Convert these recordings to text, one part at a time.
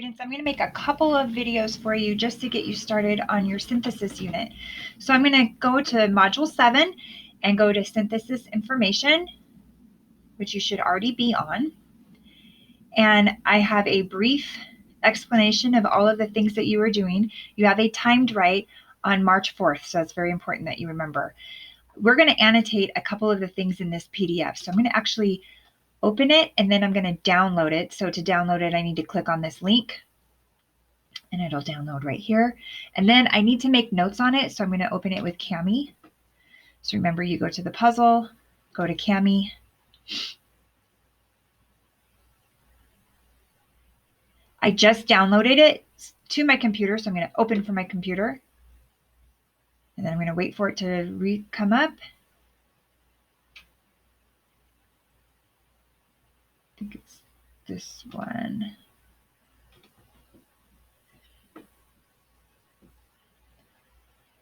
students, I'm going to make a couple of videos for you just to get you started on your synthesis unit. So I'm going to go to Module 7 and go to Synthesis Information, which you should already be on. And I have a brief explanation of all of the things that you are doing. You have a timed write on March 4th, so it's very important that you remember. We're going to annotate a couple of the things in this PDF. So I'm going to actually open it and then I'm going to download it. So to download it, I need to click on this link and it'll download right here. And then I need to make notes on it. So I'm going to open it with Kami. So remember, you go to the puzzle, go to Kami. I just downloaded it to my computer. So I'm going to open from my computer and then I'm going to wait for it to come up. I think it's this one.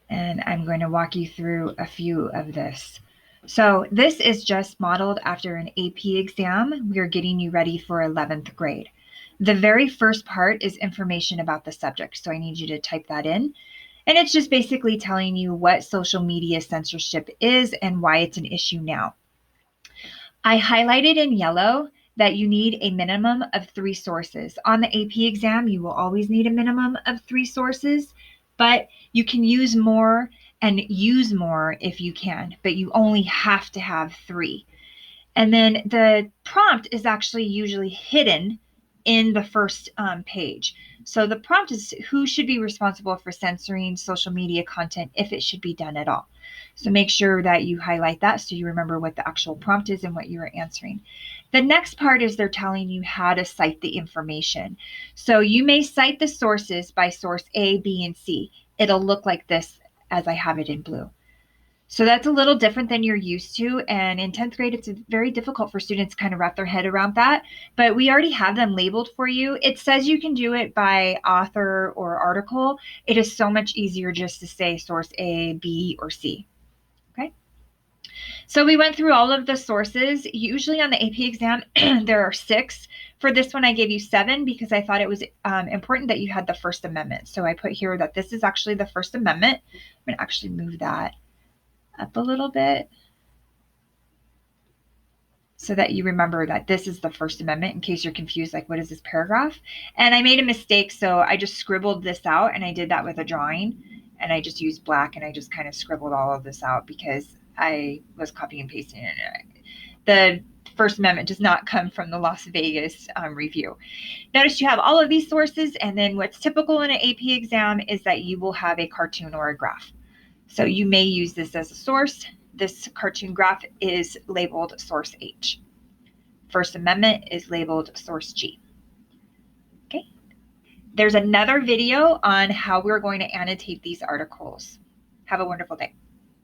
And I'm going to walk you through a few of this. So this is just modeled after an AP exam. We are getting you ready for 11th grade. The very first part is information about the subject. So I need you to type that in. And it's just basically telling you what social media censorship is and why it's an issue now. I highlighted in yellow that you need a minimum of 3 sources. On the AP exam, you will always need a minimum of 3 sources, but you can use more and use more if you can, but you only have to have 3. And then the prompt is actually usually hidden in the first page. So the prompt is who should be responsible for censoring social media content if it should be done at all. So make sure that you highlight that so you remember what the actual prompt is and what you are answering. The next part is they're telling you how to cite the information. So you may cite the sources by source A, B, and C. It'll look like this as I have it in blue. So that's a little different than you're used to. And in 10th grade, it's very difficult for students to kind of wrap their head around that. But we already have them labeled for you. It says you can do it by author or article. It is so much easier just to say source A, B, or C. Okay. So we went through all of the sources. Usually on the AP exam, there are 6. For this one, I gave you 7 because I thought it was important that you had the First Amendment. So I put here that this is actually the First Amendment. I'm going to actually move that up a little bit so that you remember that this is the First Amendment in case you're confused, like what is this paragraph? And I made a mistake, so I just scribbled this out and I did that with a drawing and I just used black and I just kind of scribbled all of this out because I was copying and pasting it. The First Amendment does not come from the Las Vegas review. Notice you have all of these sources, and then what's typical in an AP exam is that you will have a cartoon or a graph. So you may use this as a source. This cartoon graph is labeled source H. First Amendment is labeled source G. Okay. There's another video on how we're going to annotate these articles. Have a wonderful day.